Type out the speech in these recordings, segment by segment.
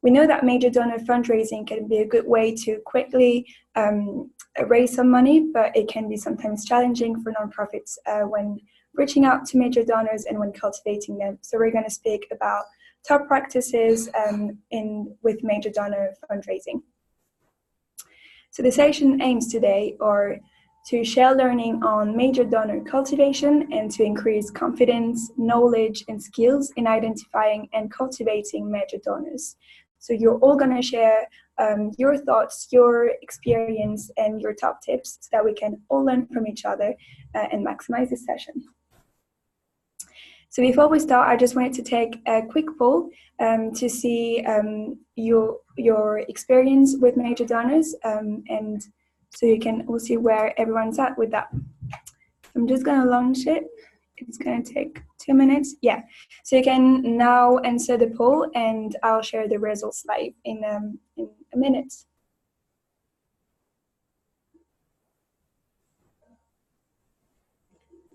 We know that major donor fundraising can be a good way to quickly raise some money, but it can be sometimes challenging for nonprofits when reaching out to major donors and when cultivating them. So we're going to speak about top practices with major donor fundraising. So the session aims today are to share learning on major donor cultivation and to increase confidence, knowledge, and skills in identifying and cultivating major donors. So you're all going to share your thoughts, your experience, and your top tips so that we can all learn from each other and maximize this session. So before we start, I just wanted to take a quick poll to see your experience with major donors and so you can all see where everyone's at with that. I'm just going to launch it. It's going to take 2 minutes. Yeah, so you can now answer the poll and I'll share the results live in a minute.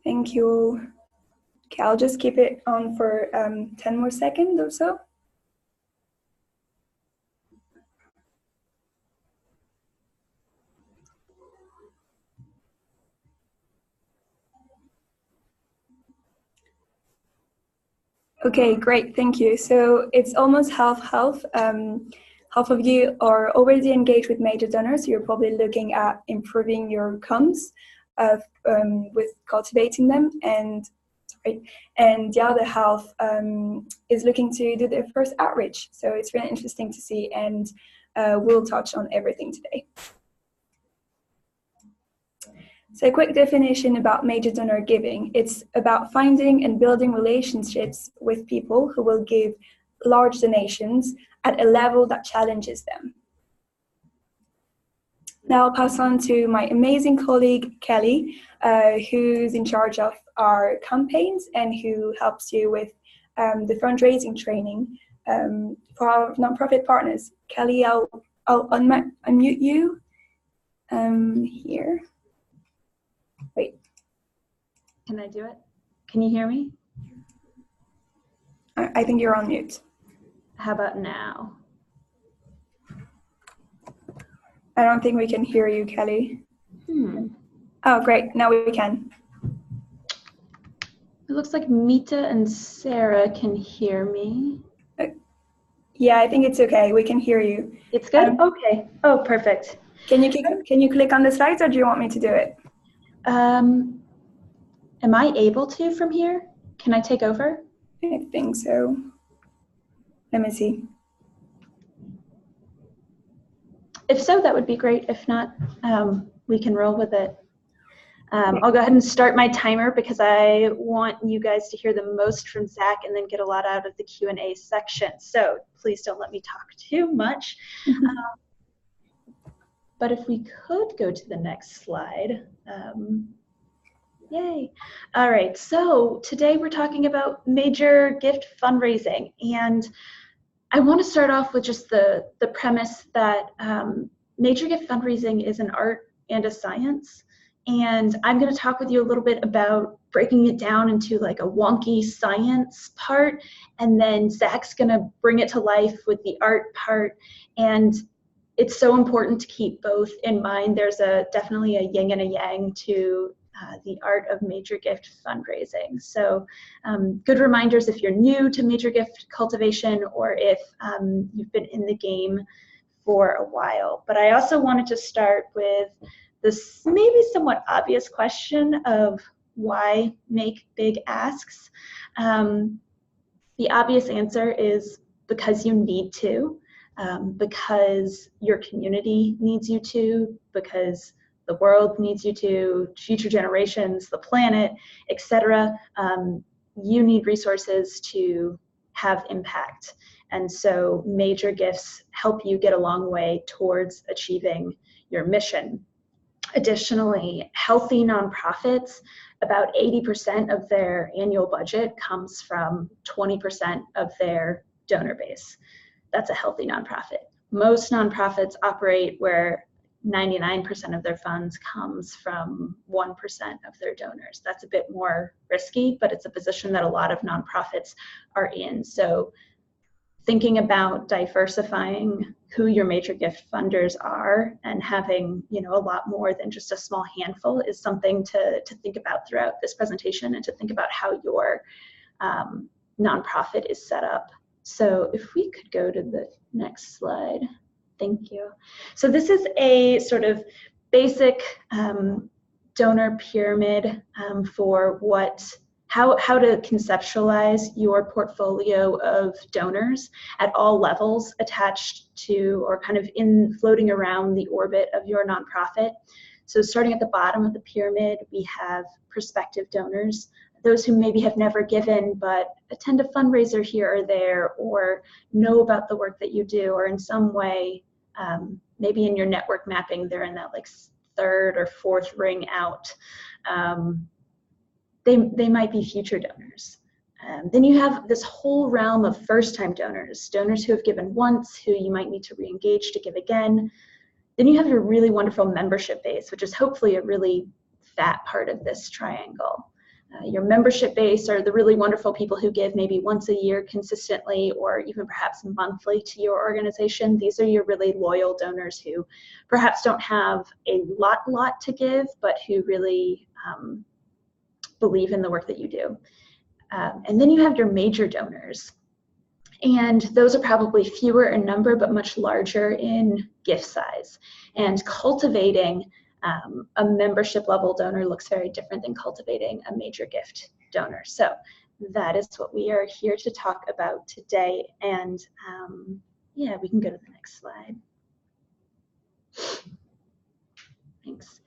Thank you. Okay, I'll just keep it on for 10 more seconds or so. Okay, great, thank you. So it's almost half-half. Half of you are already engaged with major donors. So you're probably looking at improving your comms with cultivating them, and the other half is looking to do their first outreach. So it's really interesting to see, and we'll touch on everything today. So a quick definition about major donor giving. It's about finding and building relationships with people who will give large donations at a level that challenges them. Now I'll pass on to my amazing colleague, Kelly, who's in charge of our campaigns and who helps you with the fundraising training for our nonprofit partners. Kelly, I'll unmute you here. Wait. Can I do it? Can you hear me? I think you're on mute. How about now? I don't think we can hear you, Kelly. Oh, great. Now we can. It looks like Mita and Sarah can hear me. Yeah, I think it's okay. We can hear you. It's good? Okay. Oh, perfect. Can you click on the slides, or do you want me to do it? Am I able to from here? Can I take over? I think so. Let me see. If so, that would be great. If not, we can roll with it. I'll go ahead and start my timer because I want you guys to hear the most from Zach and then get a lot out of the Q&A section. So please don't let me talk too much. But if we could go to the next slide. Yay. All right, so today we're talking about major gift fundraising. And I want to start off with just the premise that major gift fundraising is an art and a science. And I'm going to talk with you a little bit about breaking it down into like a wonky science part. And then Zach's going to bring it to life with the art part. And it's so important to keep both in mind. There's definitely a yin and a yang to the art of major gift fundraising. So good reminders if you're new to major gift cultivation or if you've been in the game for a while. But I also wanted to start with this maybe somewhat obvious question of why make big asks? The obvious answer is because you need to, because your community needs you to, because the world needs you to, future generations, the planet, etc. You need resources to have impact. And so major gifts help you get a long way towards achieving your mission. Additionally, healthy nonprofits, about 80% of their annual budget comes from 20% of their donor base. That's a healthy nonprofit. Most nonprofits operate where 99% of their funds comes from 1% of their donors. That's a bit more risky, but it's a position that a lot of nonprofits are in. So thinking about diversifying who your major gift funders are and having, you know, a lot more than just a small handful is something to think about throughout this presentation, and to think about how your nonprofit is set up. So if we could go to the next slide. Thank you. So this is a sort of basic donor pyramid for how to conceptualize your portfolio of donors at all levels attached to, or kind of floating around the orbit of your nonprofit. So starting at the bottom of the pyramid, we have prospective donors, those who maybe have never given but attend a fundraiser here or there, or know about the work that you do, or in some way, maybe in your network mapping, they're in that like third or fourth ring out. They might be future donors. Then you have this whole realm of first-time donors, donors who have given once, who you might need to re-engage to give again. Then you have your really wonderful membership base, which is hopefully a really fat part of this triangle. Your membership base are the really wonderful people who give maybe once a year consistently, or even perhaps monthly to your organization. These are your really loyal donors who perhaps don't have a lot to give, but who really believe in the work that you do. And then you have your major donors. And those are probably fewer in number, but much larger in gift size. And cultivating a membership level donor looks very different than cultivating a major gift donor. So that is what we are here to talk about today. And yeah, we can go to the next slide. Thanks.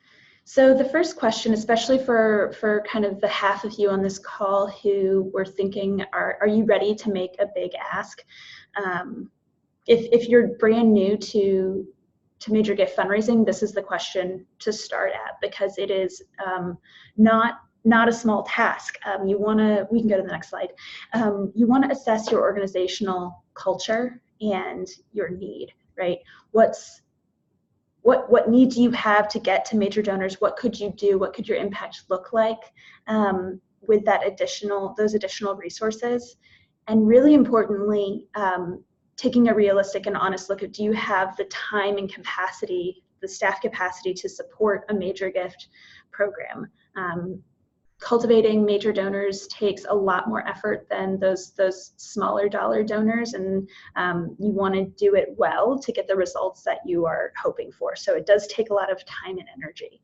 So the first question, especially for kind of the half of you on this call who were thinking, are you ready to make a big ask? If you're brand new to major gift fundraising, this is the question to start at, because it is not a small task. We can go to the next slide. You want to assess your organizational culture and your need, right? What needs you have to get to major donors? What could you do? What could your impact look like with those additional resources? And really importantly, taking a realistic and honest look at, do you have the time and capacity, the staff capacity to support a major gift program? Cultivating major donors takes a lot more effort than those smaller dollar donors, and you want to do it well to get the results that you are hoping for. So it does take a lot of time and energy.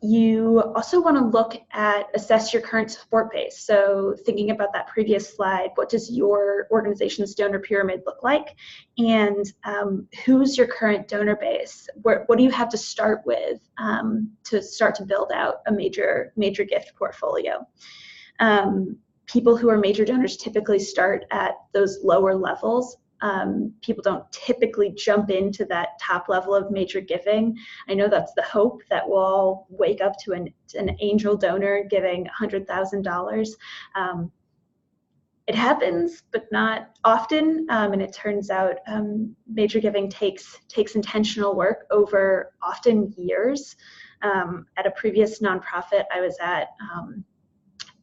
You also want to assess your current support base. So thinking about that previous slide, what does your organization's donor pyramid look like? And who's your current donor base? What do you have to start with to start to build out a major gift portfolio? People who are major donors typically start at those lower levels. People don't typically jump into that top level of major giving. I know that's the hope, that we'll all wake up to an angel donor giving $100,000. It happens, but not often, and it turns out major giving takes intentional work over often years. At a previous nonprofit I was at,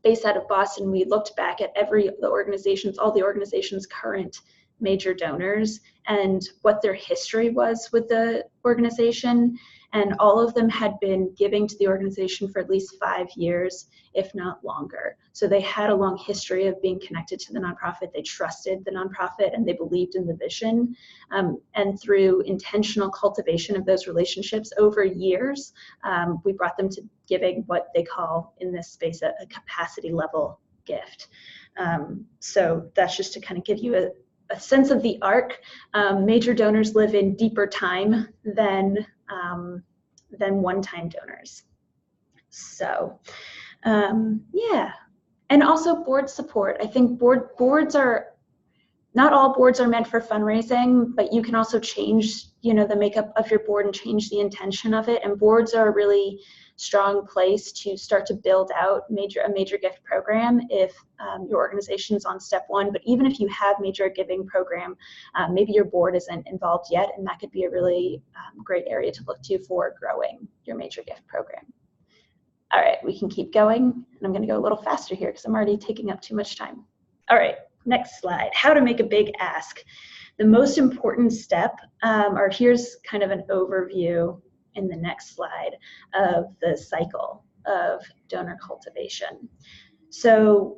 based out of Boston, we looked back at all the organization's current major donors and what their history was with the organization, and all of them had been giving to the organization for at least 5 years, if not longer. So they had a long history of being connected to the nonprofit. They trusted the nonprofit and they believed in the vision. And through intentional cultivation of those relationships over years, we brought them to giving what they call in this space a capacity level gift. So that's just to kind of give you a sense of the arc. Major donors live in deeper time than one-time donors. So yeah, and also board support. I think boards are, not all boards are meant for fundraising, but you can also change, the makeup of your board and change the intention of it. And boards are a really strong place to start to build out a major gift program if your organization is on step 1. But even if you have major giving program, maybe your board isn't involved yet, and that could be a really great area to look to for growing your major gift program. All right, we can keep going, and I'm going to go a little faster here because I'm already taking up too much time. All right, next slide, how to make a big ask. The most important step, or here's kind of an overview in the next slide of the cycle of donor cultivation. So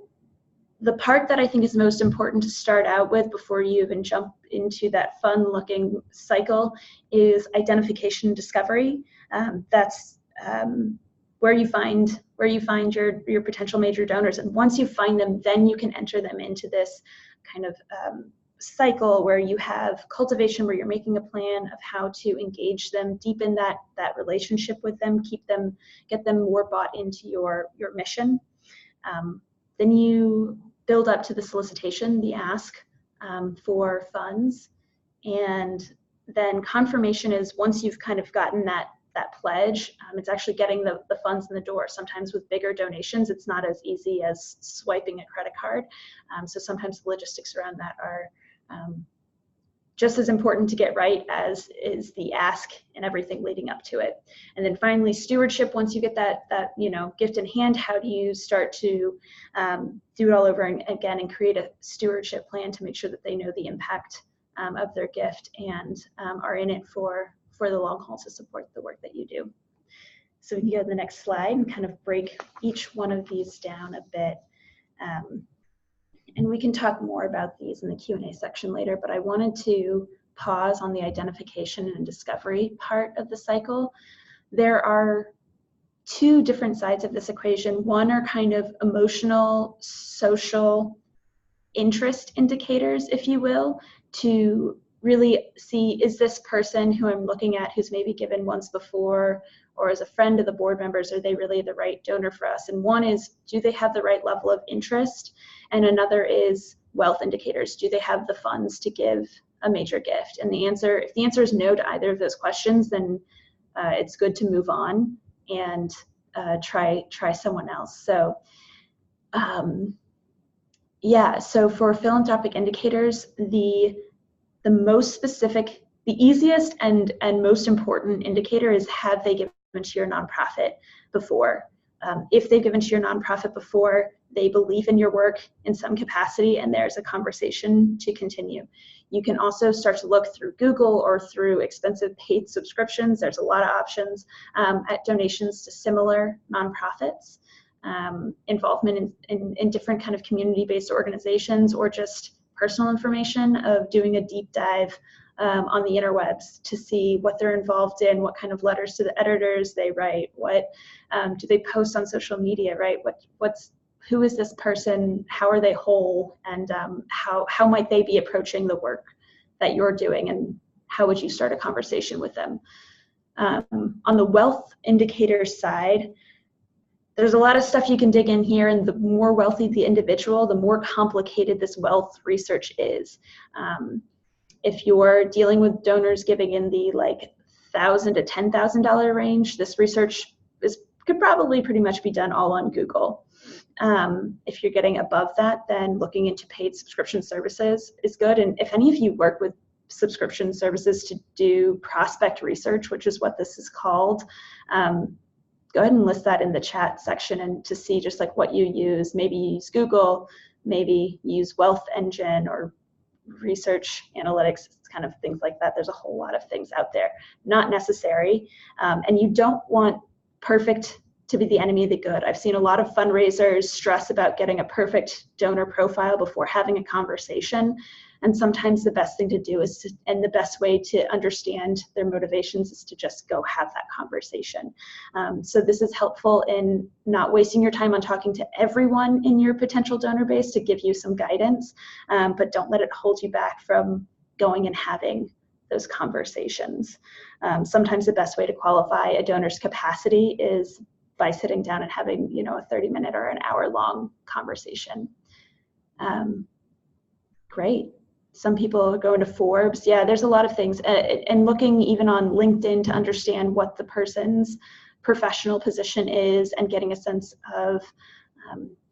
the part that I think is most important to start out with before you even jump into that fun-looking cycle is identification and discovery. That's where you find your potential major donors, and once you find them, then you can enter them into this kind of cycle where you have cultivation, where you're making a plan of how to engage them, deepen that relationship with them, get them more bought into your mission. Then you build up to the solicitation, the ask for funds, and then confirmation is once you've kind of gotten that pledge, it's actually getting the funds in the door. Sometimes with bigger donations, it's not as easy as swiping a credit card. So sometimes the logistics around that are just as important to get right as is the ask and everything leading up to it. And then finally, stewardship. Once you get that gift in hand, how do you start to do it all over again and create a stewardship plan to make sure that they know the impact of their gift and are in it for the long haul to support the work that you do. So we can go to the next slide and kind of break each one of these down a bit. And we can talk more about these in the Q&A section later, but I wanted to pause on the identification and discovery part of the cycle. There are two different sides of this equation. One are kind of emotional, social interest indicators, if you will, to really see, is this person who I'm looking at who's maybe given once before or as a friend of the board members, are they really the right donor for us? And one is, do they have the right level of interest? And another is wealth indicators. Do they have the funds to give a major gift? And if the answer is no to either of those questions, then it's good to move on and try someone else. So so for philanthropic indicators, the most specific, the easiest and most important indicator is, have they given to your nonprofit before? If they've given to your nonprofit before, they believe in your work in some capacity, and there's a conversation to continue. You can also start to look through Google or through expensive paid subscriptions. There's a lot of options at donations to similar nonprofits, involvement in different kind of community-based organizations, or just personal information of doing a deep dive on the interwebs to see what they're involved in, what kind of letters to the editors they write, what do they post on social media, right? Who is this person? How are they whole? And how might they be approaching the work that you're doing? And how would you start a conversation with them? On the wealth indicator side, there's a lot of stuff you can dig in here, and the more wealthy the individual, the more complicated this wealth research is. If you're dealing with donors giving in the $1,000 to $10,000 range, this research could probably pretty much be done all on Google. If you're getting above that, then looking into paid subscription services is good. And if any of you work with subscription services to do prospect research, which is what this is called, go ahead and list that in the chat section, and to see just what you use. Maybe you use Google, maybe use Wealth Engine or Research Analytics, kind of things like that. There's a whole lot of things out there. Not necessary. And you don't want perfect to be the enemy of the good. I've seen a lot of fundraisers stress about getting a perfect donor profile before having a conversation. And sometimes the best thing to do and the best way to understand their motivations is to just go have that conversation. So this is helpful in not wasting your time on talking to everyone in your potential donor base to give you some guidance, but don't let it hold you back from going and having those conversations. Sometimes the best way to qualify a donor's capacity is by sitting down and having, a 30-minute or an hour-long conversation. Great. Some people are going to Forbes. Yeah, there's a lot of things. And looking even on LinkedIn to understand what the person's professional position is, and getting a sense of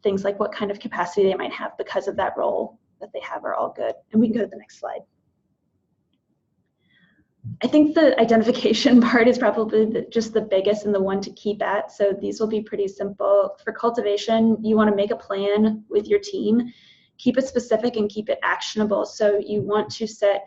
things like what kind of capacity they might have because of that role that they have are all good. And we can go to the next slide. I think the identification part is probably just the biggest and the one to keep at. So these will be pretty simple. For cultivation, you want to make a plan with your team. keep it specific and keep it actionable. So you want to set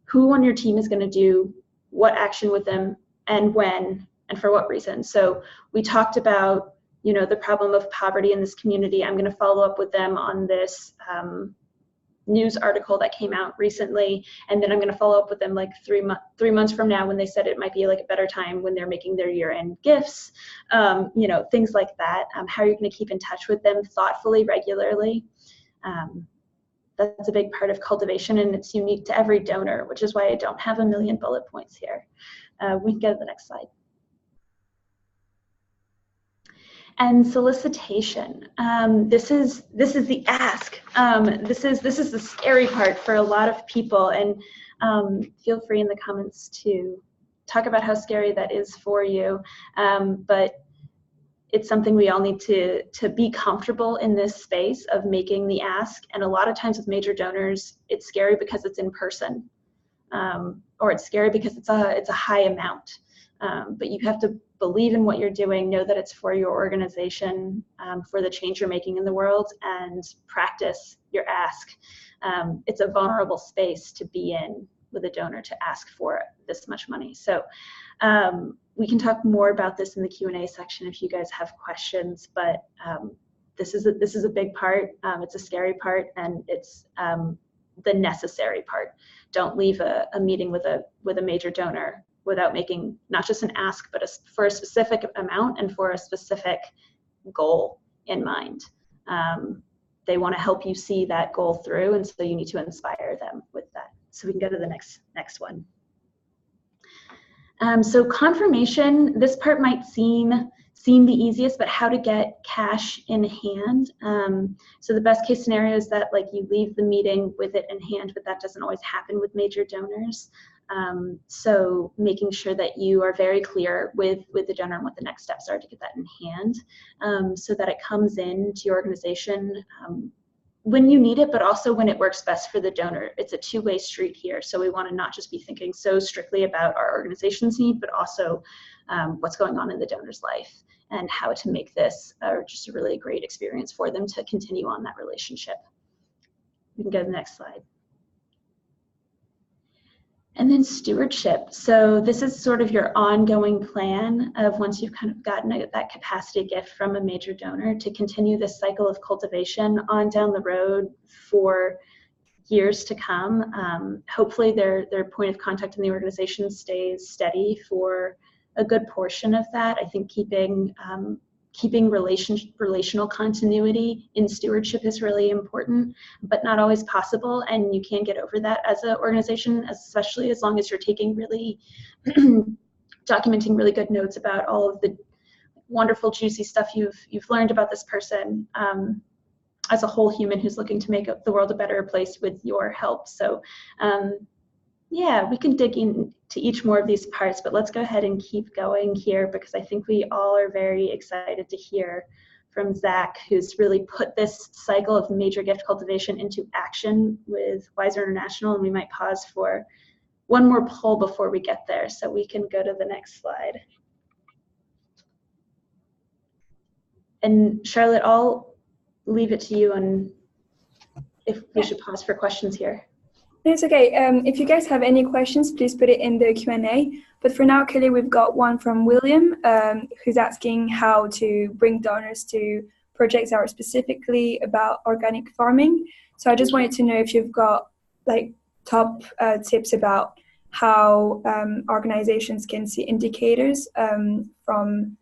who on your team is going to do what action with them and when and for what reason. So we talked about, you know, the problem of poverty in this community. I'm going to follow up with them on this news article that came out recently, and then I'm going to follow up with them like 3 months from now when they said it might be like a better time when they're making their year-end gifts, you know, things like that. How are you going to keep in touch with them thoughtfully, regularly? That's a big part of cultivation, and it's unique to every donor, which is why I don't have a million bullet points here. We can go to the next slide. And solicitation. This is the ask. This is the scary part for a lot of people, and feel free in the comments to talk about how scary that is for you. But it's something we all need to be comfortable in this space of making the ask. And a lot of times with major donors, it's scary because it's in person, or it's scary because it's a high amount. But you have to believe in what you're doing, know that it's for your organization, for the change you're making in the world, and practice your ask. It's a vulnerable space to be in with a donor to ask for this much money. So we can talk more about this in the Q&A section if you guys have questions, but this is a big part. It's a scary part, and it's the necessary part. Don't leave a meeting with a major donor without making not just an ask, but for a specific amount and for a specific goal in mind. They want to help you see that goal through, and so you need to inspire them with that. So we can go to the next one. So confirmation, this part might seem the easiest, but how to get cash in hand. So the best case scenario is that like you leave the meeting with it in hand, but that doesn't always happen with major donors. So making sure that you are very clear with the donor and what the next steps are to get that in hand, so that it comes into your organization when you need it, but also when it works best for the donor. It's a two-way street here. So we want to not just be thinking so strictly about our organization's need, but also what's going on in the donor's life and how to make this just a really great experience for them to continue on that relationship. We can go to the next slide. And then stewardship. So this is sort of your ongoing plan of once you've kind of gotten that capacity gift from a major donor to continue this cycle of cultivation on down the road for years to come. Hopefully their point of contact in the organization stays steady for a good portion of that. I think keeping relational continuity in stewardship is really important, but not always possible, and you can get over that as an organization, especially as long as you're taking really documenting really good notes about all of the wonderful juicy stuff you've learned about this person as a whole human who's looking to make the world a better place with your help. So yeah, we can dig into each more of these parts, but let's go ahead and keep going here because I think we all are very excited to hear from Zach, who's really put this cycle of major gift cultivation into action with Weiser International, and we might pause for one more poll before we get there, so we can go to the next slide. And Charlotte, I'll leave it to you on if we should pause for questions here. It's okay. If you guys have any questions, please put it in the Q&A. But for now, Kelly, we've got one from William, who's asking how to bring donors to projects that are specifically about organic farming. So I just wanted to know if you've got like top tips about how organizations can see indicators from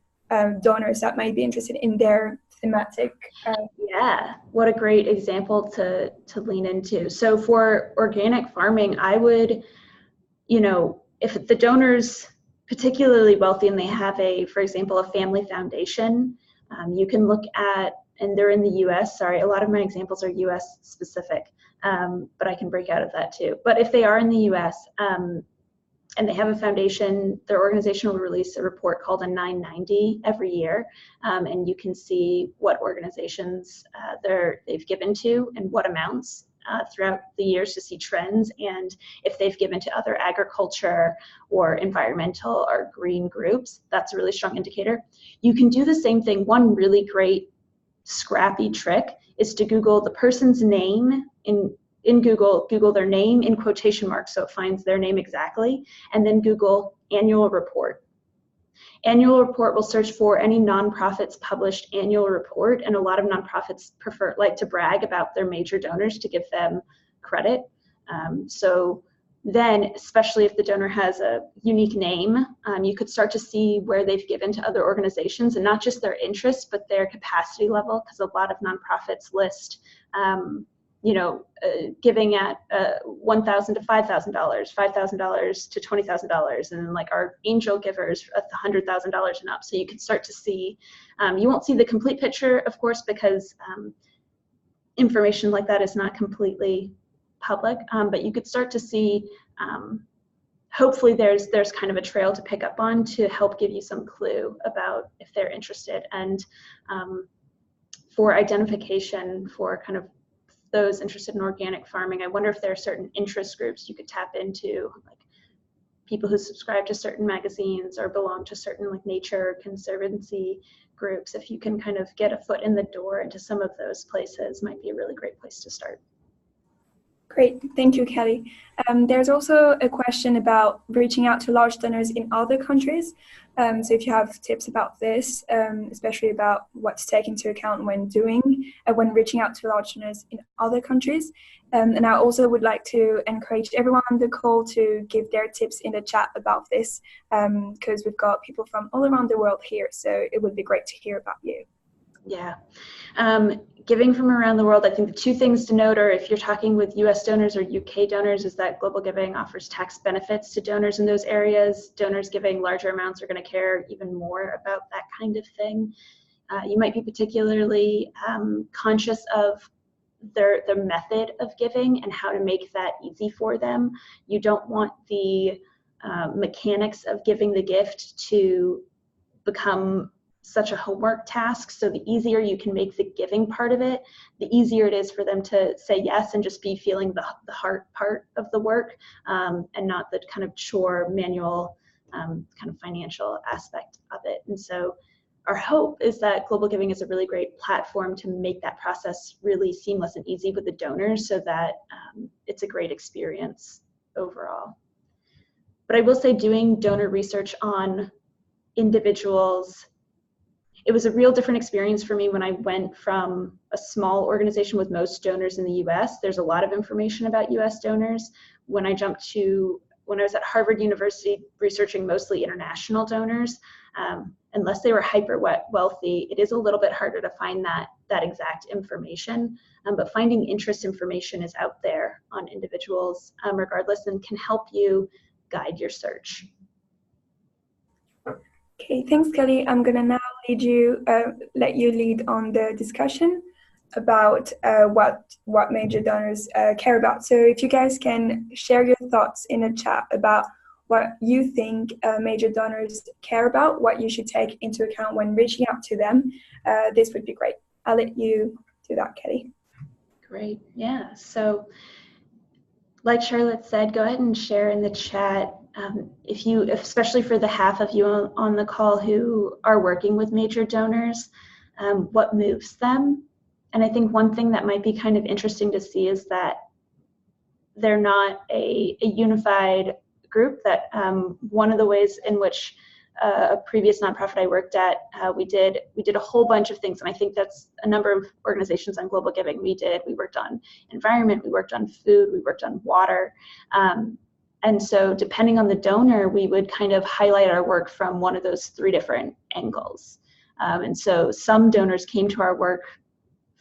donors that might be interested in their thematic. Yeah, what a great example to lean into. So for organic farming, I would, you know, if the donor's particularly wealthy and they have for example, a family foundation, you can look at, and they're in the US, sorry, a lot of my examples are US specific, but I can break out of that too. But if they are in the US, and they have a foundation, their organization will release a report called a 990 every year, and you can see what organizations they've given to and what amounts throughout the years to see trends, and if they've given to other agriculture or environmental or green groups, that's a really strong indicator. You can do the same thing. One really great scrappy trick is to Google the person's name in Google their name in quotation marks so it finds their name exactly, and then Google annual report. Annual report will search for any nonprofit's published annual report, and a lot of nonprofits like to brag about their major donors to give them credit. So then, especially if the donor has a unique name, you could start to see where they've given to other organizations, and not just their interests, but their capacity level, because a lot of nonprofits list giving at $1,000 to $5,000, $5,000 to $20,000, and like our angel givers at the $100,000 and up. So you can start to see, you won't see the complete picture, of course, because information like that is not completely public, but you could start to see, hopefully there's kind of a trail to pick up on to help give you some clue about if they're interested. And for identification for kind of those interested in organic farming, I wonder if there are certain interest groups you could tap into, like people who subscribe to certain magazines or belong to certain like nature conservancy groups. If you can kind of get a foot in the door into some of those places, might be a really great place to start. Great, thank you, Kelly. There's also a question about reaching out to large donors in other countries. So if you have tips about this, especially about what to take into account when reaching out to large donors in other countries. And I also would like to encourage everyone on the call to give their tips in the chat about this, because we've got people from all around the world here, so it would be great to hear about you. Yeah. Giving from around the world, I think the two things to note are if you're talking with US donors or UK donors is that GlobalGiving offers tax benefits to donors in those areas. Donors giving larger amounts are going to care even more about that kind of thing. You might be particularly conscious of their method of giving and how to make that easy for them. You don't want the mechanics of giving the gift to become such a homework task. So the easier you can make the giving part of it, the easier it is for them to say yes and just be feeling the heart part of the work, and not the kind of chore, manual, kind of financial aspect of it. And so our hope is that GlobalGiving is a really great platform to make that process really seamless and easy with the donors, so that it's a great experience overall. But I will say, doing donor research on individuals, it was a real different experience for me when I went from a small organization with most donors in the US. There's a lot of information about US donors. When I was at Harvard University researching mostly international donors, unless they were hyper wealthy, it is a little bit harder to find that exact information. But finding interest information is out there on individuals regardless, and can help you guide your search. Okay, thanks, Kelly. I'm going to now let you lead on the discussion about what major donors care about. So if you guys can share your thoughts in the chat about what you think major donors care about, what you should take into account when reaching out to them, this would be great. I'll let you do that, Kelly. Great, yeah. So like Charlotte said, go ahead and share in the chat. Especially for the half of you on the call who are working with major donors, what moves them. And I think one thing that might be kind of interesting to see is that they're not a unified group. That one of the ways in which a previous nonprofit I worked at, we did a whole bunch of things, and I think that's a number of organizations on GlobalGiving. We worked on environment, we worked on food, we worked on water. And so depending on the donor, we would kind of highlight our work from one of those three different angles. And so some donors came to our work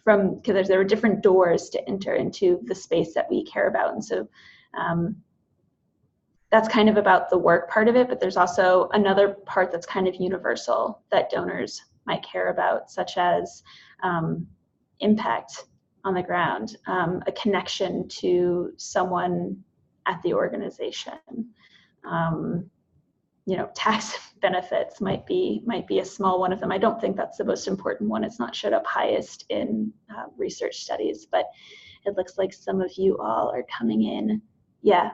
because there were different doors to enter into the space that we care about. And so that's kind of about the work part of it, but there's also another part that's kind of universal that donors might care about, such as impact on the ground, a connection to someone at the organization. Tax benefits might be a small one of them. I don't think that's the most important one. It's not showed up highest in research studies, but it looks like some of you all are coming in. Yeah,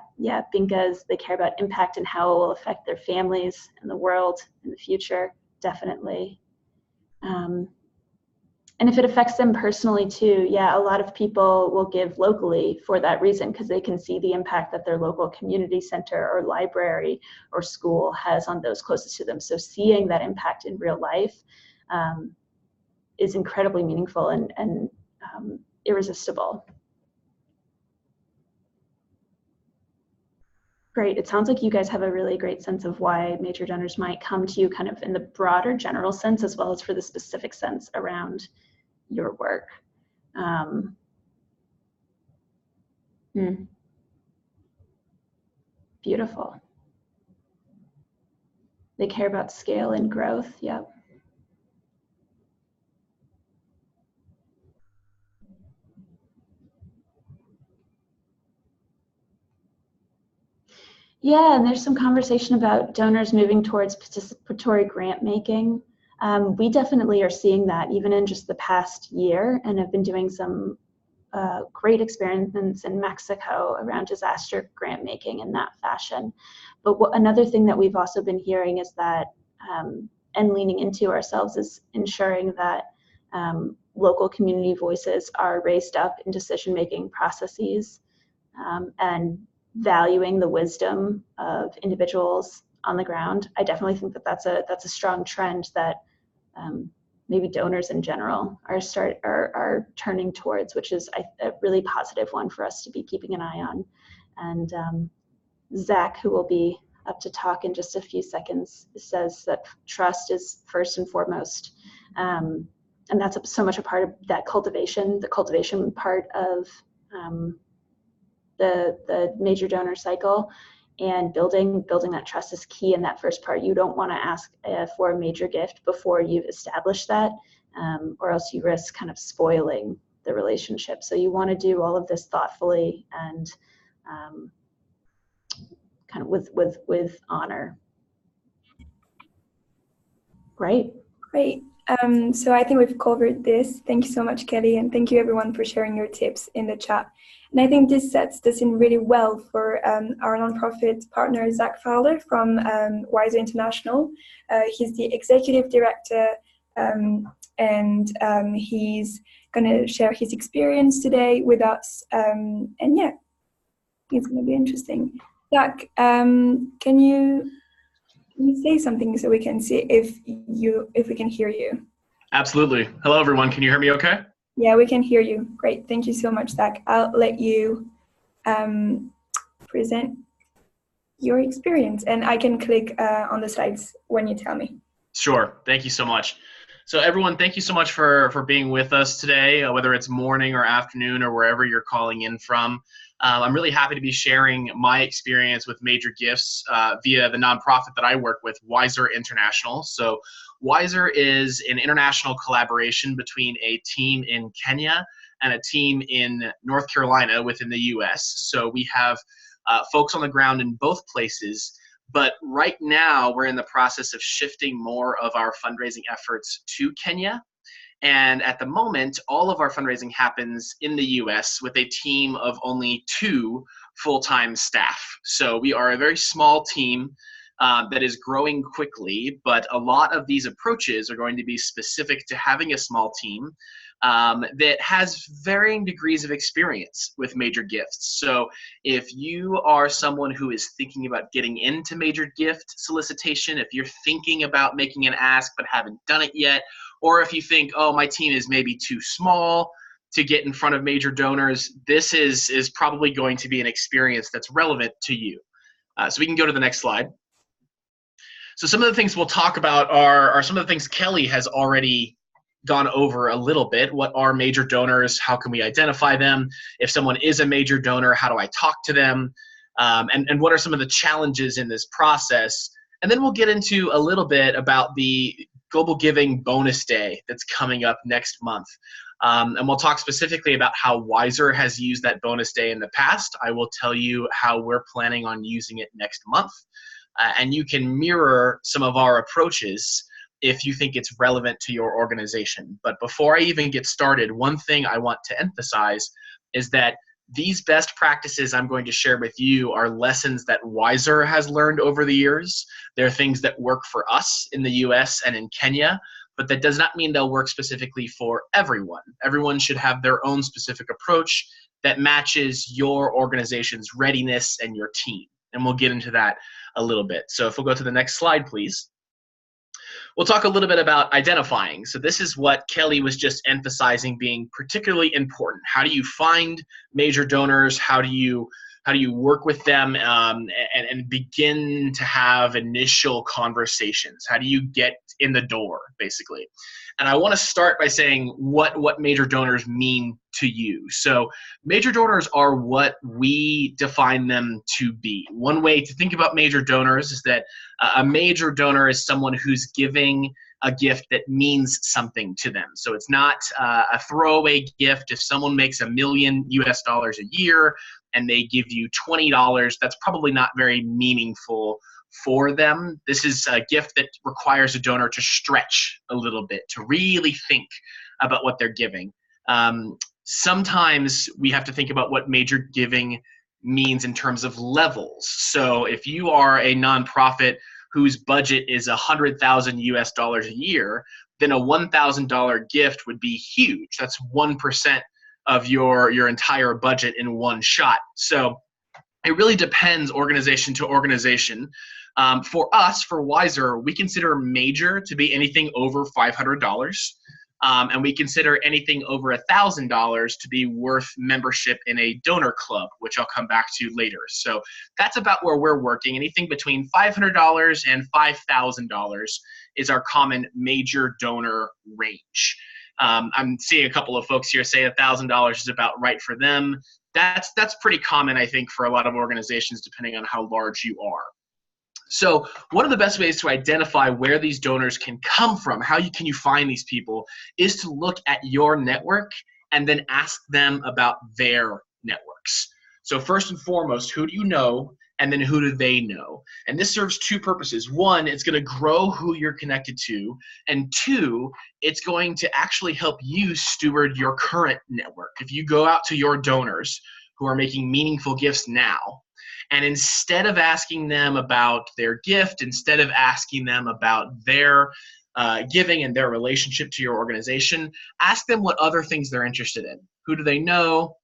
because they care about impact and how it will affect their families and the world in the future, definitely. And if it affects them personally too, yeah, a lot of people will give locally for that reason, because they can see the impact that their local community center or library or school has on those closest to them. So seeing that impact in real life is incredibly meaningful and irresistible. Great. It sounds like you guys have a really great sense of why major donors might come to you kind of in the broader general sense, as well as for the specific sense around your work. Beautiful. They care about scale and growth. Yep. Yeah, and there's some conversation about donors moving towards participatory grant making. We definitely are seeing that even in just the past year, and have been doing some great experiments in Mexico around disaster grant making in that fashion. But another thing that we've also been hearing is that, and leaning into ourselves, is ensuring that local community voices are raised up in decision-making processes, and valuing the wisdom of individuals on the ground. I definitely think that that's a strong trend that maybe donors in general are turning towards, which is a really positive one for us to be keeping an eye on. And Zach, who will be up to talk in just a few seconds, says that trust is first and foremost. And that's so much a part of that cultivation, the cultivation part of the major donor cycle. And building that trust is key in that first part. You don't want to ask for a major gift before you've established that, or else you risk kind of spoiling the relationship. So you want to do all of this thoughtfully and kind of with honor. Great. So I think we've covered this. Thank you so much, Kelly, and thank you everyone for sharing your tips in the chat. And I think this sets this in really well for our nonprofit partner, Zach Fowler from Weiser International. He's the executive director, and he's going to share his experience today with us. And yeah, it's going to be interesting. Zach, can you say something so we can see if we can hear you? Absolutely. Hello, everyone. Can you hear me okay? Yeah, we can hear you. Great. Thank you so much, Zach. I'll let you present your experience, and I can click on the slides when you tell me. Sure. Thank you so much. So everyone, thank you so much for being with us today, whether it's morning or afternoon or wherever you're calling in from. I'm really happy to be sharing my experience with major gifts via the nonprofit that I work with, Weiser International. So Weiser is an international collaboration between a team in Kenya and a team in North Carolina within the US. So we have folks on the ground in both places. But right now, we're in the process of shifting more of our fundraising efforts to Kenya. And at the moment, all of our fundraising happens in the US with a team of only 2 full-time staff. So we are a very small team that is growing quickly, but a lot of these approaches are going to be specific to having a small team that has varying degrees of experience with major gifts. So if you are someone who is thinking about getting into major gift solicitation, if you're thinking about making an ask but haven't done it yet, or if you think, oh, my team is maybe too small to get in front of major donors, this is probably going to be an experience that's relevant to you. So we can go to the next slide. So some of the things we'll talk about are some of the things Kelly has already gone over a little bit. What are major donors? How can we identify them? If someone is a major donor, how do I talk to them? And what are some of the challenges in this process? And then we'll get into a little bit about the GlobalGiving bonus day that's coming up next month. And we'll talk specifically about how Weiser has used that bonus day in the past. I will tell you how we're planning on using it next month. And you can mirror some of our approaches if you think it's relevant to your organization. But before I even get started, one thing I want to emphasize is that these best practices I'm going to share with you are lessons that Weiser has learned over the years. They're things that work for us in the US and in Kenya, but that does not mean they'll work specifically for everyone. Everyone should have their own specific approach that matches your organization's readiness and your team. And we'll get into that a little bit. So if we'll go to the next slide, please. We'll talk a little bit about identifying. So this is what Kelly was just emphasizing being particularly important. How do you find major donors? How do you work with them and begin to have initial conversations? How do you get in the door, basically? And I want to start by saying what major donors mean to you. So major donors are what we define them to be. One way to think about major donors is that a major donor is someone who's giving a gift that means something to them. So it's not a throwaway gift. If someone makes $1 million a year and they give you $20, that's probably not very meaningful for them. This is a gift that requires a donor to stretch a little bit, to really think about what they're giving. Sometimes we have to think about what major giving means in terms of levels. So if you are a nonprofit whose budget is $100,000 a year, then a $1,000 gift would be huge. That's 1% of your entire budget in one shot. So it really depends organization to organization. For us, for Weiser, we consider major to be anything over $500. And we consider anything over $1,000 to be worth membership in a donor club, which I'll come back to later. So that's about where we're working. Anything between $500 and $5,000 is our common major donor range. I'm seeing a couple of folks here say $1,000 is about right for them. That's pretty common, I think, for a lot of organizations, depending on how large you are. So one of the best ways to identify where these donors can come from, can you find these people, is to look at your network and then ask them about their networks. So first and foremost, who do you know? And then who do they know? And this serves two purposes. One, it's going to grow who you're connected to. And two, it's going to actually help you steward your current network. If you go out to your donors who are making meaningful gifts now, and instead of asking them about their gift, instead of asking them about their giving and their relationship to your organization, ask them what other things they're interested in. Who do they know?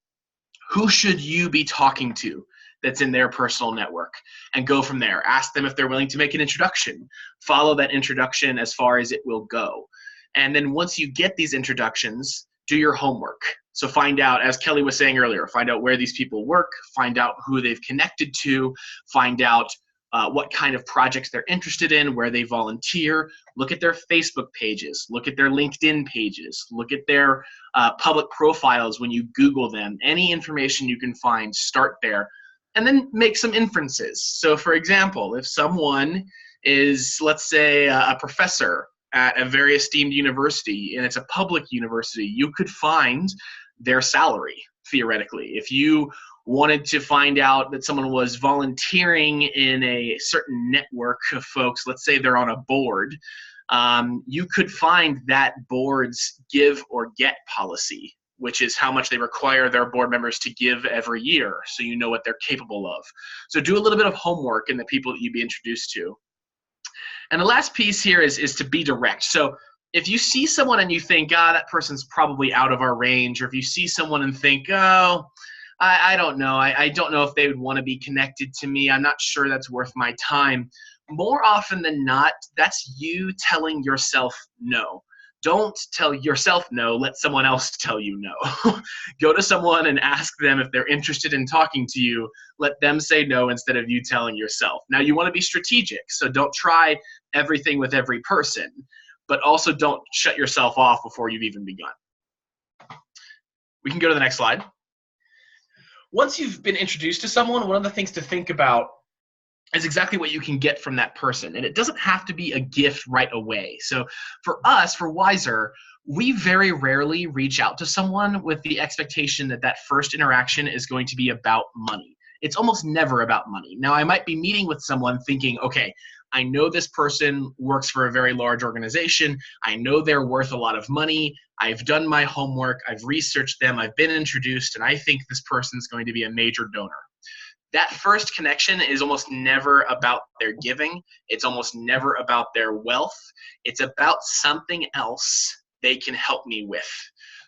Who should you be talking to that's in their personal network? And go from there. Ask them if they're willing to make an introduction. Follow that introduction as far as it will go. And then once you get these introductions, do your homework. So find out, as Kelly was saying earlier, find out where these people work, find out who they've connected to, find out what kind of projects they're interested in, where they volunteer, look at their Facebook pages, look at their LinkedIn pages, look at their public profiles when you Google them. Any information you can find, start there, and then make some inferences. So for example, if someone is, let's say, a professor at a very esteemed university, and it's a public university, you could find their salary, theoretically. If you wanted to find out that someone was volunteering in a certain network of folks, let's say they're on a board, you could find that board's give or get policy, which is how much they require their board members to give every year, so you know what they're capable of. So do a little bit of homework in the people that you'd be introduced to. And the last piece here is to be direct. So if you see someone and you think, that person's probably out of our range, or if you see someone and think, I don't know. I don't know if they would want to be connected to me. I'm not sure that's worth my time. More often than not, that's you telling yourself no. Don't tell yourself no. Let someone else tell you no. Go to someone and ask them if they're interested in talking to you. Let them say no instead of you telling yourself. Now, you want to be strategic, so don't try everything with every person, but also don't shut yourself off before you've even begun. We can go to the next slide. Once you've been introduced to someone, one of the things to think about is exactly what you can get from that person. And it doesn't have to be a gift right away. So for us, for Weiser, we very rarely reach out to someone with the expectation that that first interaction is going to be about money. It's almost never about money. Now, I might be meeting with someone thinking, okay, I know this person works for a very large organization. I know they're worth a lot of money. I've done my homework. I've researched them. I've been introduced, and I think this person's going to be a major donor. that first connection is almost never about their giving. It's almost never about their wealth. It's about something else they can help me with.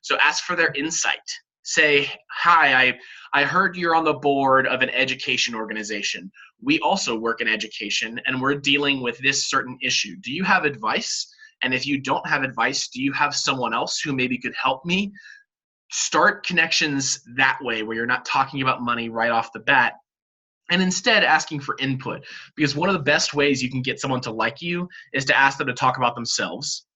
So ask for their insight. Say, hi, I heard you're on the board of an education organization. We also work in education, and we're dealing with this certain issue. Do you have advice? And if you don't have advice, do you have someone else who maybe could help me? Start connections that way, where you're not talking about money right off the bat, and instead asking for input. Because one of the best ways you can get someone to like you is to ask them to talk about themselves.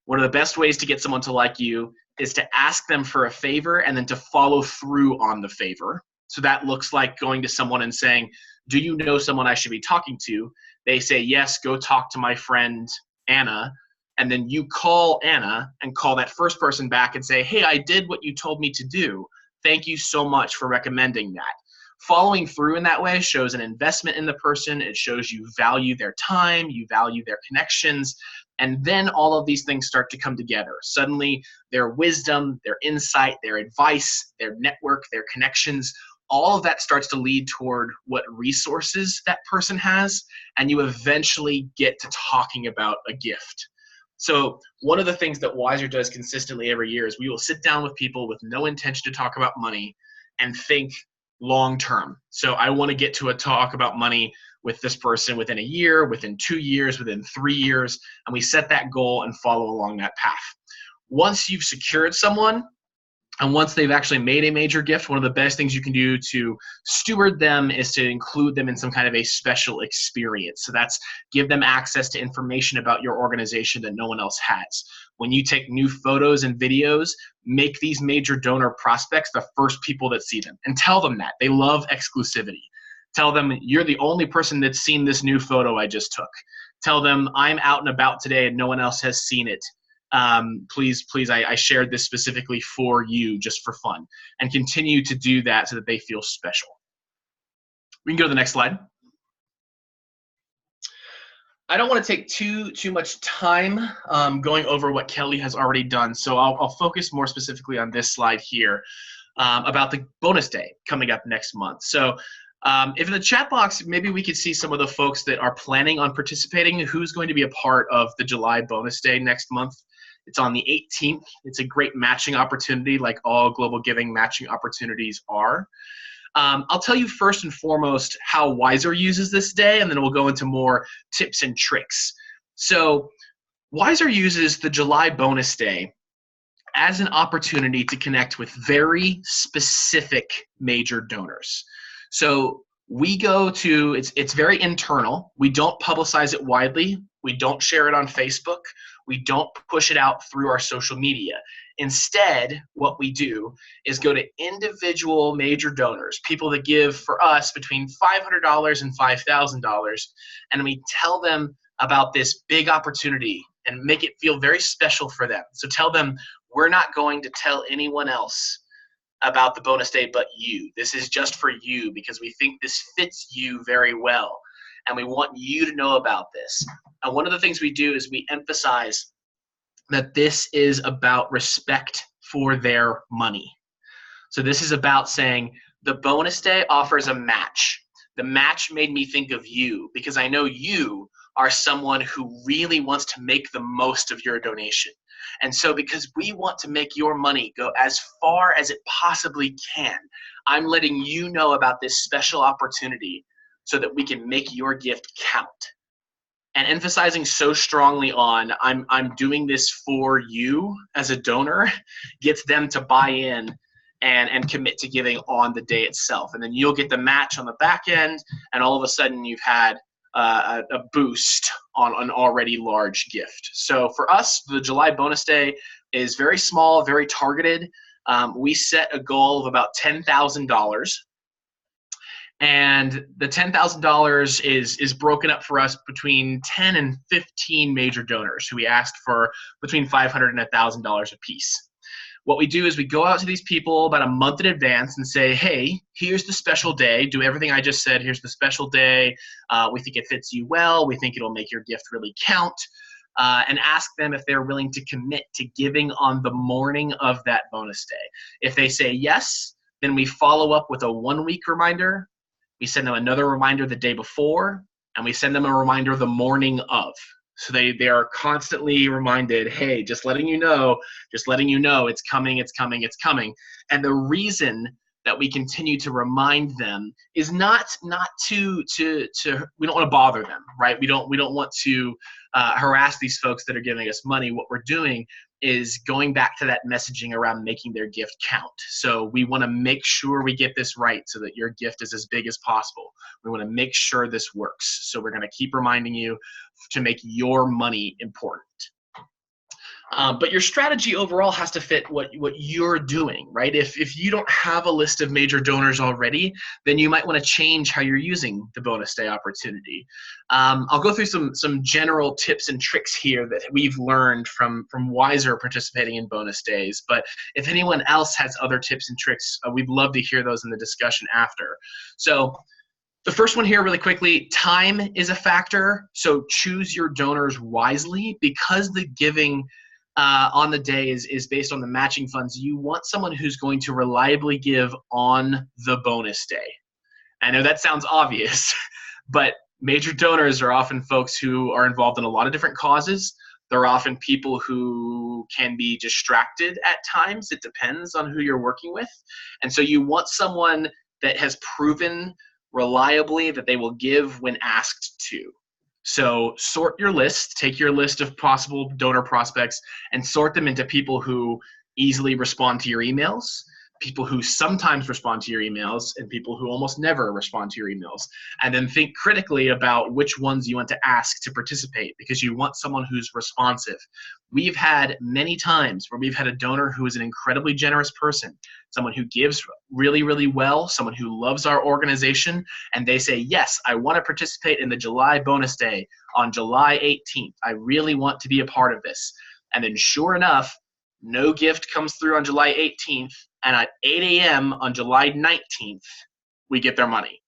One of the best ways to get someone to like you is to ask them for a favor and then to follow through on the favor. So that looks like going to someone and saying, do you know someone I should be talking to? They say, yes, go talk to my friend Anna. And then you call Anna and call that first person back and say, hey, I did what you told me to do. Thank you so much for recommending that. Following through in that way shows an investment in the person. It shows you value their time, you value their connections, and then all of these things start to come together. Suddenly, their wisdom, their insight, their advice, their network, their connections, all of that starts to lead toward what resources that person has, and you eventually get to talking about a gift. So one of the things that Weiser does consistently every year is we will sit down with people with no intention to talk about money and think long term. So I want to get to a talk about money with this person within a year, within 2 years, within 3 years, and we set that goal and follow along that path. Once you've secured someone, and once they've actually made a major gift, one of the best things you can do to steward them is to include them in some kind of a special experience. So that's give them access to information about your organization that no one else has. When you take new photos and videos, make these major donor prospects the first people that see them, and tell them that. They love exclusivity. Tell them you're the only person that's seen this new photo I just took. Tell them I'm out and about today and no one else has seen it. Please, I shared this specifically for you just for fun, and continue to do that so that they feel special. We can go to the next slide. I don't want to take too much time going over what Kelly has already done, so I'll focus more specifically on this slide here about the bonus day coming up next month. So if in the chat box, maybe we could see some of the folks that are planning on participating, who's going to be a part of the July bonus day next month. It's on the 18th. It's a great matching opportunity, like all GlobalGiving matching opportunities are. I'll tell you first and foremost how Weiser uses this day, and then we'll go into more tips and tricks. So Weiser uses the July bonus day as an opportunity to connect with very specific major donors. So we go to, it's very internal. We don't publicize it widely. We don't share it on Facebook. We don't push it out through our social media. Instead, what we do is go to individual major donors, people that give for us between $500 and $5,000, and we tell them about this big opportunity and make it feel very special for them. So tell them, we're not going to tell anyone else about the bonus day but you. This is just for you because we think this fits you very well, and we want you to know about this. And one of the things we do is we emphasize that this is about respect for their money. So this is about saying the bonus day offers a match. The match made me think of you because I know you are someone who really wants to make the most of your donation. And so because we want to make your money go as far as it possibly can, I'm letting you know about this special opportunity so that we can make your gift count. And emphasizing so strongly on I'm doing this for you as a donor gets them to buy in and commit to giving on the day itself. And then you'll get the match on the back end, and all of a sudden you've had a boost on an already large gift. So for us, the July bonus day is very small, very targeted. We set a goal of about $10,000. And the $10,000 is broken up for us between 10 and 15 major donors who we asked for between $500 and $1,000 a piece. What we do is we go out to these people about a month in advance and say, hey, here's the special day. Do everything I just said. Here's the special day. We think it fits you well. We think it'll make your gift really count. And ask them if they're willing to commit to giving on the morning of that bonus day. If they say yes, then we follow up with a 1-week reminder. we send them another reminder the day before, and we send them a reminder the morning of. So they are constantly reminded, hey, just letting you know, it's coming, it's coming, it's coming. And the reason that we continue to remind them is not to we don't want to bother them, right? We don't want to harass these folks that are giving us money. What we're doing is going back to that messaging around making their gift count. So we want to make sure we get this right so that your gift is as big as possible. We want to make sure this works. So we're going to keep reminding you to make your money important. But your strategy overall has to fit what you're doing, right? If you don't have a list of major donors already, then you might want to change how you're using the bonus day opportunity. I'll go through some general tips and tricks here that we've learned from Weiser participating in bonus days. But if anyone else has other tips and tricks, we'd love to hear those in the discussion after. So the first one here really quickly, time is a factor. So choose your donors wisely because the giving on the day is based on the matching funds. You want someone who's going to reliably give on the bonus day. I know that sounds obvious, but major donors are often folks who are involved in a lot of different causes. They're often people who can be distracted at times. It depends on who you're working with. And so you want someone that has proven reliably that they will give when asked to. So sort your list, take your list of possible donor prospects and sort them into people who easily respond to your emails, people who sometimes respond to your emails, and people who almost never respond to your emails. And then think critically about which ones you want to ask to participate because you want someone who's responsive. We've had many times where we've had a donor who is an incredibly generous person, someone who gives really, really well, someone who loves our organization, and they say, yes, I want to participate in the July bonus day on July 18th. I really want to be a part of this. And then sure enough, no gift comes through on July 18th, and at 8 a.m. on July 19th, we get their money.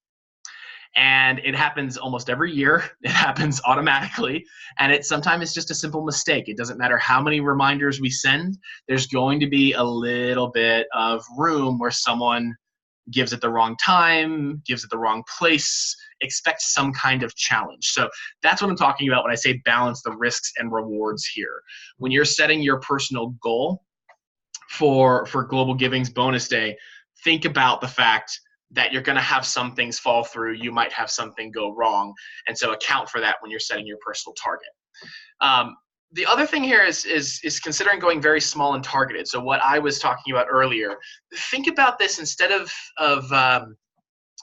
And it happens almost every year. It happens automatically. And it sometimes it's just a simple mistake. It doesn't matter how many reminders we send. There's going to be a little bit of room where someone gives it the wrong time, gives it the wrong place, expects some kind of challenge. So that's what I'm talking about when I say balance the risks and rewards here. When you're setting your personal goal for Global Giving's bonus day, think about the fact that you're going to have some things fall through. You might have something go wrong. And so account for that when you're setting your personal target. The other thing here is considering going very small and targeted. So what I was talking about earlier, think about this instead of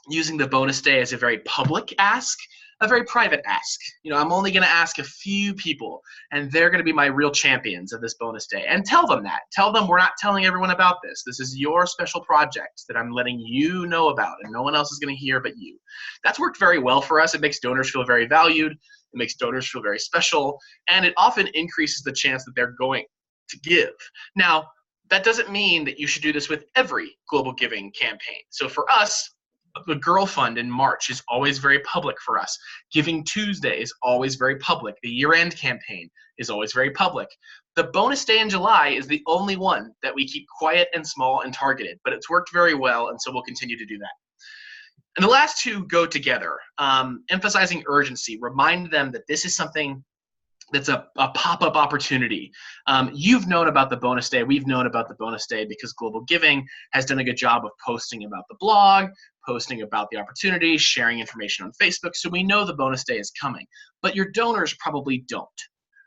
using the bonus day as a very public ask, a very private ask. I'm only going to ask a few people, and they're going to be my real champions of this bonus day. And tell them that. Tell them we're not telling everyone about this. This is your special project that I'm letting you know about, and no one else is going to hear but you. That's worked very well for us. It makes donors feel very valued. It makes donors feel very special, and it often increases the chance that they're going to give. Now, that doesn't mean that you should do this with every Global Giving campaign. So for us, the Girl Fund in March is always very public for us. Giving Tuesday is always very public. The year-end campaign is always very public. The bonus day in July is the only one that we keep quiet and small and targeted, but it's worked very well, and so we'll continue to do that. And the last two go together. Emphasizing urgency. Remind them that this is something that's a pop-up opportunity. You've known about the bonus day. We've known about the bonus day because Global Giving has done a good job of posting about the blog, posting about the opportunity, sharing information on Facebook. So we know the bonus day is coming, but your donors probably don't.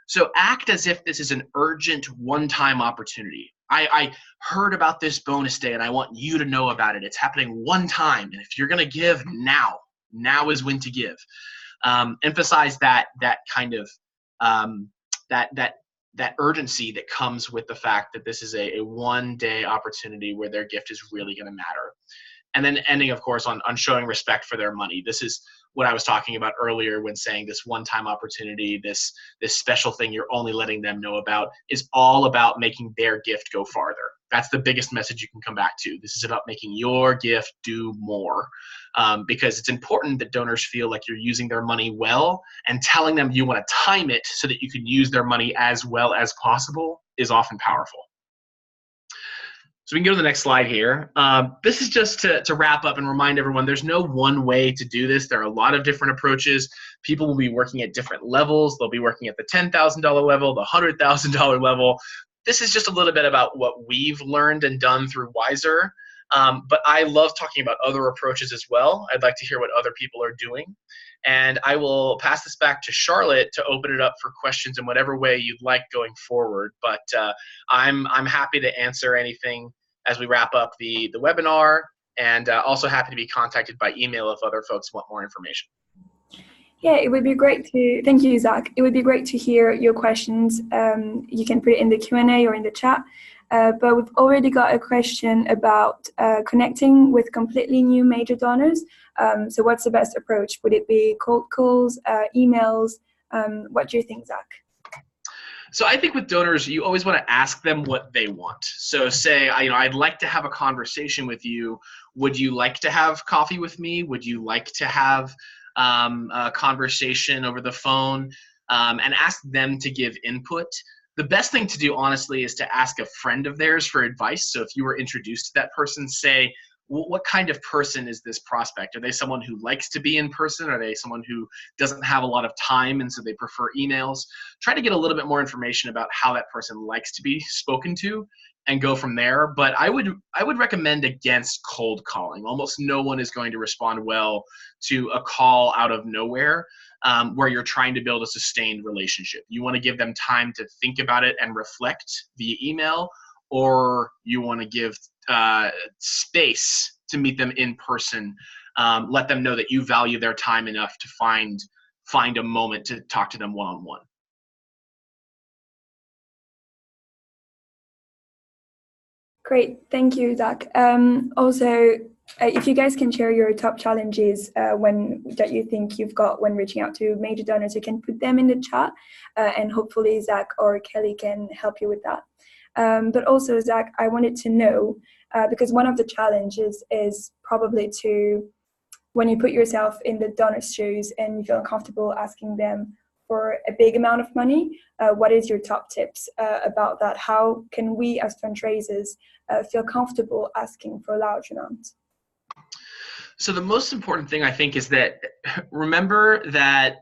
So act as if this is an urgent one-time opportunity. I heard about this bonus day and I want you to know about it. It's happening one time. And if you're going to give, now is when to give. Emphasize that kind of that urgency that comes with the fact that this is a one-day opportunity where their gift is really going to matter. And then ending, of course, on showing respect for their money. This is what I was talking about earlier when saying this one-time opportunity, this special thing you're only letting them know about, is all about making their gift go farther. That's the biggest message you can come back to. This is about making your gift do more, because it's important that donors feel like you're using their money well, and telling them you want to time it so that you can use their money as well as possible is often powerful. So we can go to the next slide here. This is just to wrap up and remind everyone there's no one way to do this. There are a lot of different approaches. People will be working at different levels. They'll be working at the $10,000 level, the $100,000 level. This is just a little bit about what we've learned and done through Weiser. But I love talking about other approaches as well. I'd like to hear what other people are doing. And I will pass this back to Charlotte to open it up for questions in whatever way you'd like going forward. But I'm happy to answer anything as we wrap up the webinar, and also happy to be contacted by email if other folks want more information. Yeah, it would be great to, thank you, Zach. It would be great to hear your questions. You can put it in the Q&A or in the chat. But we've already got a question about connecting with completely new major donors. So what's the best approach? Would it be cold calls, emails? What do you think, Zach? So I think with donors, you always want to ask them what they want. So say, I'd like to have a conversation with you. Would you like to have coffee with me? Would you like to have a conversation over the phone? And ask them to give input. The best thing to do, honestly, is to ask a friend of theirs for advice. So if you were introduced to that person, say, what kind of person is this prospect? Are they someone who likes to be in person? Are they someone who doesn't have a lot of time and so they prefer emails? Try to get a little bit more information about how that person likes to be spoken to and go from there. But I would recommend against cold calling. Almost no one is going to respond well to a call out of nowhere where you're trying to build a sustained relationship. You want to give them time to think about it and reflect via email, or you want to give space to meet them in person. Let them know that you value their time enough to find a moment to talk to them one-on-one. Great, thank you, Zach. Also, if you guys can share your top challenges that you think you've got when reaching out to major donors, you can put them in the chat, and hopefully Zach or Kelly can help you with that. But also, Zach, I wanted to know, because one of the challenges is probably when you put yourself in the donor's shoes and you feel uncomfortable asking them for a big amount of money, what is your top tips about that? How can we as fundraisers feel comfortable asking for a large amount? So the most important thing, I think, is that remember that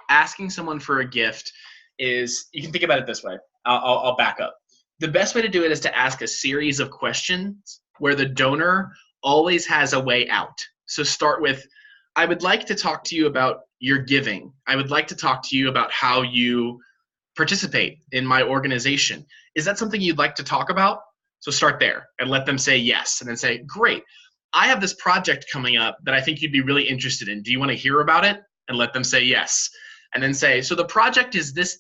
asking someone for a gift is, you can think about it this way. I'll back up. The best way to do it is to ask a series of questions where the donor always has a way out. So start with, I would like to talk to you about your giving. I would like to talk to you about how you participate in my organization. Is that something you'd like to talk about? So start there and let them say yes, and then say, great, I have this project coming up that I think you'd be really interested in. Do you want to hear about it? And let them say yes. And then say, so the project is this,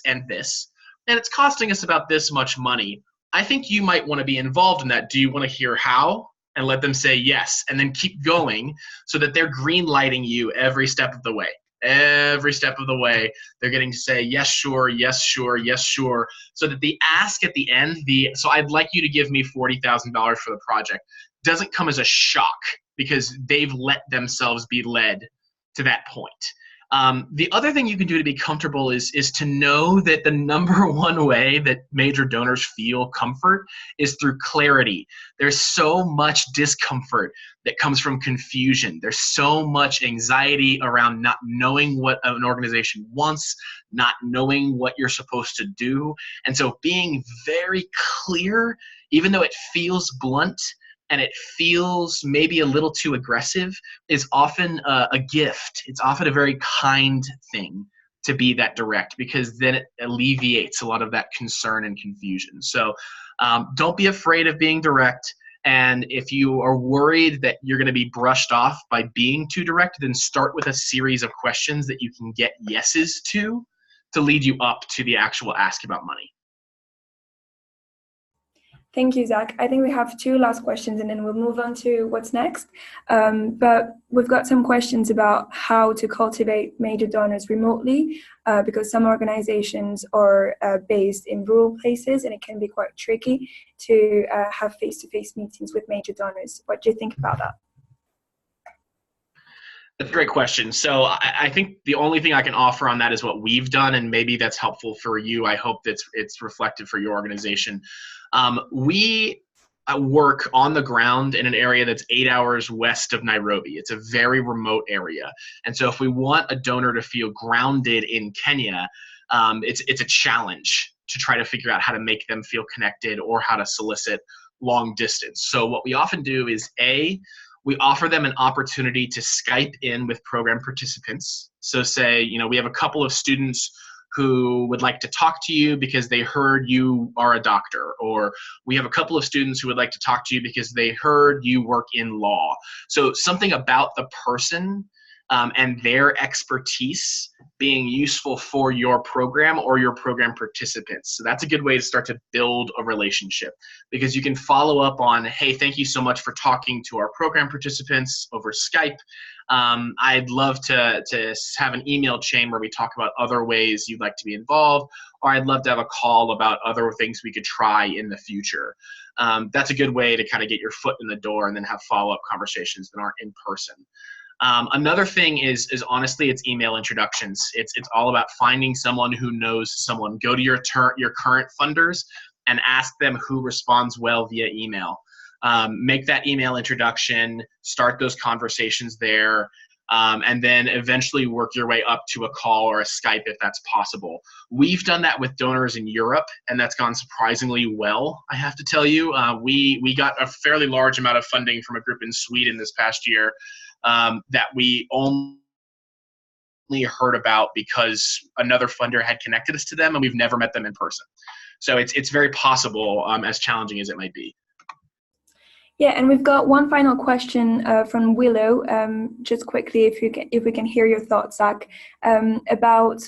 and this, and it's costing us about this much money. I think you might want to be involved in that. Do you want to hear how? And let them say yes, and then keep going so that they're green lighting you every step of the way. Every step of the way, they're getting to say yes, sure, yes, sure, yes, sure, so that the ask at the end, so I'd like you to give me $40,000 for the project, doesn't come as a shock because they've let themselves be led to that point. The other thing you can do to be comfortable is to know that the number one way that major donors feel comfort is through clarity. There's so much discomfort that comes from confusion. There's so much anxiety around not knowing what an organization wants, not knowing what you're supposed to do. And so being very clear, even though it feels blunt, and it feels maybe a little too aggressive, is often a gift. It's often a very kind thing to be that direct, because then it alleviates a lot of that concern and confusion. So don't be afraid of being direct. And if you are worried that you're going to be brushed off by being too direct, then start with a series of questions that you can get yeses to lead you up to the actual ask about money. Thank you, Zach. I think we have two last questions and then we'll move on to what's next. But we've got some questions about how to cultivate major donors remotely, because some organizations are based in rural places and it can be quite tricky to have face-to-face meetings with major donors. What do you think about that? That's a great question. So I think the only thing I can offer on that is what we've done, and maybe that's helpful for you. I hope that it's reflected for your organization. We work on the ground in an area that's 8 hours west of Nairobi. It's a very remote area. And so if we want a donor to feel grounded in Kenya, it's a challenge to try to figure out how to make them feel connected or how to solicit long distance. So what we often do is we offer them an opportunity to Skype in with program participants. So say, we have a couple of students who would like to talk to you because they heard you are a doctor, or we have a couple of students who would like to talk to you because they heard you work in law. So something about the person and their expertise being useful for your program or your program participants. So that's a good way to start to build a relationship, because you can follow up on, hey, thank you so much for talking to our program participants over Skype. I'd love to have an email chain where we talk about other ways you'd like to be involved, or I'd love to have a call about other things we could try in the future. That's a good way to kind of get your foot in the door and then have follow-up conversations that aren't in person. Another thing is honestly, it's email introductions. It's all about finding someone who knows someone. Go to your current funders and ask them who responds well via email. Make that email introduction, start those conversations there, and then eventually work your way up to a call or a Skype if that's possible. We've done that with donors in Europe, and that's gone surprisingly well, I have to tell you. We got a fairly large amount of funding from a group in Sweden this past year that we only heard about because another funder had connected us to them, and we've never met them in person. So it's very possible, as challenging as it might be. Yeah, and we've got one final question from Willow. Just quickly, if we can hear your thoughts, Zach, about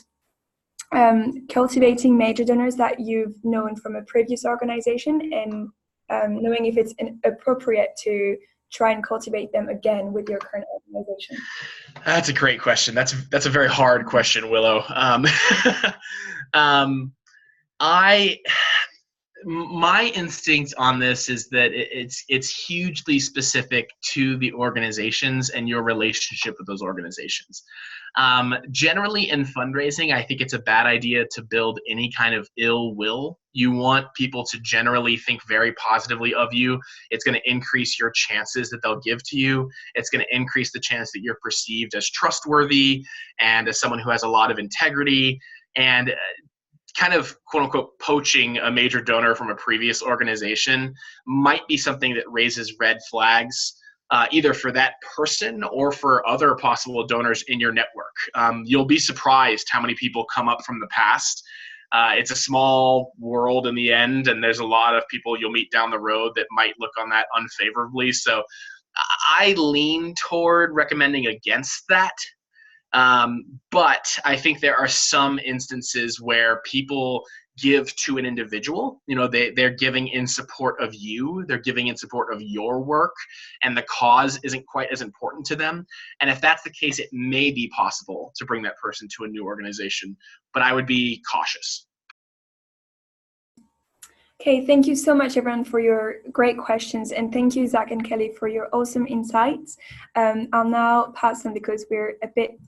cultivating major donors that you've known from a previous organization, and knowing if it's appropriate to try and cultivate them again with your current organization. That's a great question. That's a very hard question, Willow. My instinct on this is that it's hugely specific to the organizations and your relationship with those organizations. Generally in fundraising, I think it's a bad idea to build any kind of ill will. You want people to generally think very positively of you. It's going to increase your chances that they'll give to you. It's going to increase the chance that you're perceived as trustworthy and as someone who has a lot of integrity. And kind of quote unquote poaching a major donor from a previous organization might be something that raises red flags, either for that person or for other possible donors in your network. You'll be surprised how many people come up from the past. It's a small world in the end, and there's a lot of people you'll meet down the road that might look on that unfavorably. So I lean toward recommending against that. But I think there are some instances where people give to an individual. They're giving in support of you. They're giving in support of your work, and the cause isn't quite as important to them. And if that's the case, it may be possible to bring that person to a new organization, but I would be cautious. Okay, thank you so much, everyone, for your great questions. And thank you, Zach and Kelly, for your awesome insights. I'll now pass on, because we're a bit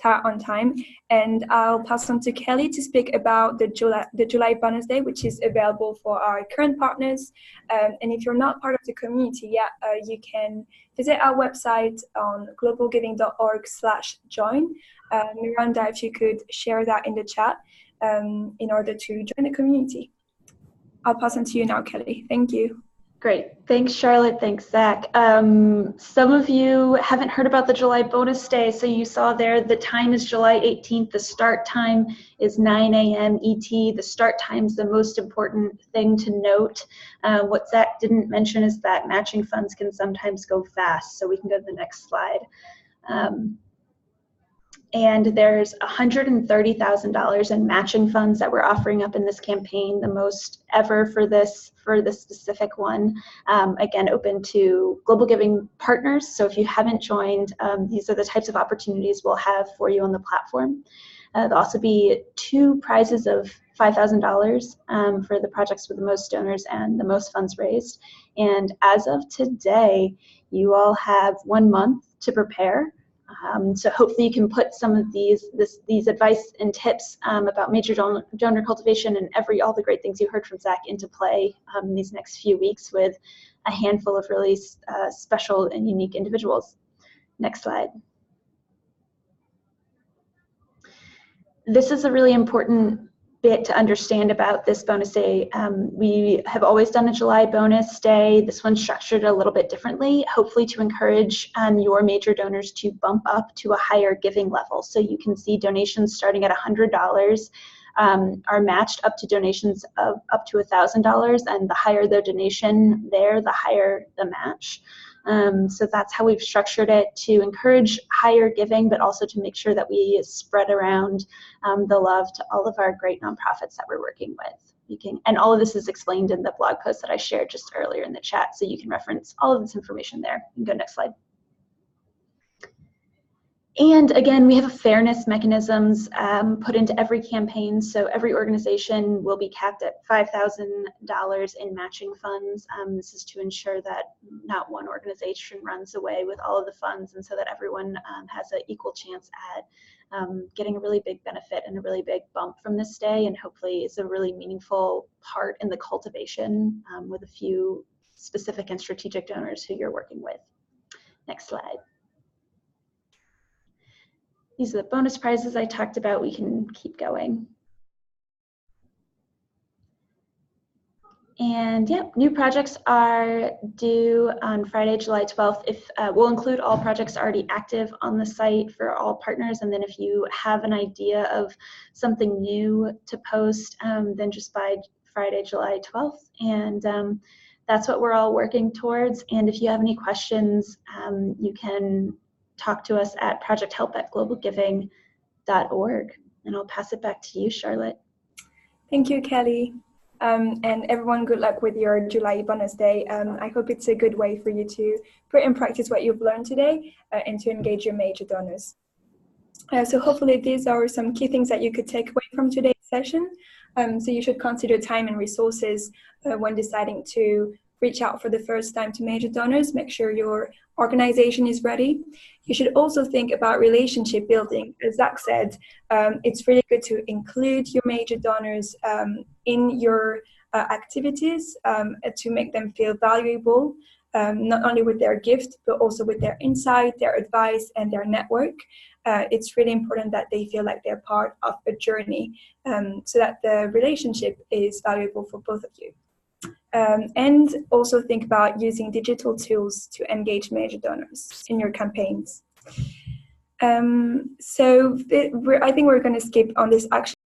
tight on time, and I'll pass on to Kelly to speak about the July bonus day, which is available for our current partners. And if you're not part of the community yet, you can visit our website on globalgiving.org/join. Miranda, if you could share that in the chat in order to join the community. I'll pass on to you now, Kelly. Thank you. Great. Thanks, Charlotte. Thanks, Zach. Some of you haven't heard about the July bonus day, so you saw there the time is July 18th. The start time is 9 a.m. ET. The start time is the most important thing to note. What Zach didn't mention is that matching funds can sometimes go fast, so we can go to the next slide. And there's $130,000 in matching funds that we're offering up in this campaign, the most ever for this specific one. Again, open to Global Giving partners. So if you haven't joined, these are the types of opportunities we'll have for you on the platform. There'll also be 2 prizes of $5,000 for the projects with the most donors and the most funds raised. And as of today, you all have 1 month to prepare. So hopefully you can put some of these advice and tips about major donor cultivation and all the great things you heard from Zach into play in these next few weeks with a handful of really special and unique individuals. Next slide. This is a really important bit to understand about this bonus day. We have always done a July bonus day. This one's structured a little bit differently, hopefully to encourage your major donors to bump up to a higher giving level. So you can see donations starting at $100 are matched up to donations of up to $1,000, and the higher the donation there, the higher the match. So that's how we've structured it, to encourage higher giving, but also to make sure that we spread around the love to all of our great nonprofits that we're working with. And all of this is explained in the blog post that I shared just earlier in the chat, so you can reference all of this information there. You can go next slide. And again, we have fairness mechanisms put into every campaign. So every organization will be capped at $5,000 in matching funds. This is to ensure that not one organization runs away with all of the funds, and so that everyone has an equal chance at getting a really big benefit and a really big bump from this day. And hopefully it's a really meaningful part in the cultivation with a few specific and strategic donors who you're working with. Next slide. These are the bonus prizes I talked about. We can keep going. And yeah, new projects are due on Friday, July 12th. We'll include all projects already active on the site for all partners. And then if you have an idea of something new to post, then just by Friday, July 12th. And that's what we're all working towards. And if you have any questions, you can talk to us at projecthelp@globalgiving.org. And I'll pass it back to you, Charlotte. Thank you, Kelly. And everyone, good luck with your July bonus day. I hope it's a good way for you to put in practice what you've learned today and to engage your major donors. So hopefully these are some key things that you could take away from today's session. So you should consider time and resources when deciding to reach out for the first time to major donors. Make sure your organization is ready. You should also think about relationship building. As Zach said, it's really good to include your major donors in your activities to make them feel valuable, not only with their gift, but also with their insight, their advice, and their network. It's really important that they feel like they're part of a journey so that the relationship is valuable for both of you. And also think about using digital tools to engage major donors in your campaigns. I think we're going to skip on this action